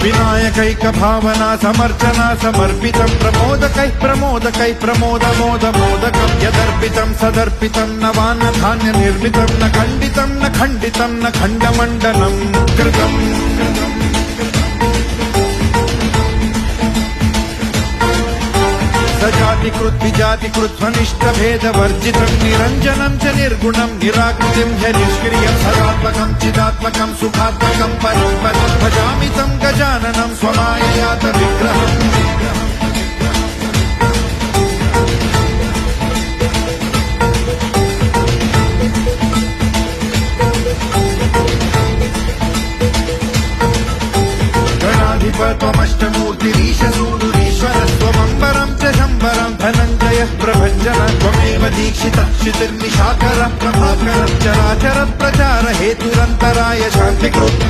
विनायकैक भावना समर्चना समर्पितं प्रमोदकै प्रमोदमोदमोदकं यदर्पितं सदर्पितं नवान्न धान्य निर्मितं न खण्डितं न खण्डमण्डनं कृतम् सजातिकृत विजातिकृत ध्वनिष्ठ भेद वर्जितं निरञ्जनं च निर्गुणं निराकृतिं च निष्क्रियं सदात्मकं चिदात्मकं सुखात्मकं परं पदं भजामि तं गजाननं स्वमाययात विग्रहम् गणाधिपत्वमष्टमूर्तिरीशसूनुरीश्वरस्त्वमम्बरं च शम्बरं धनञ्जयः प्रभञ्जन त्वमेव दीक्षितः क्षितिर्निशाकरः प्रभाकरः चराचर प्रचार हेतुरन्तराय शान्तिकृत्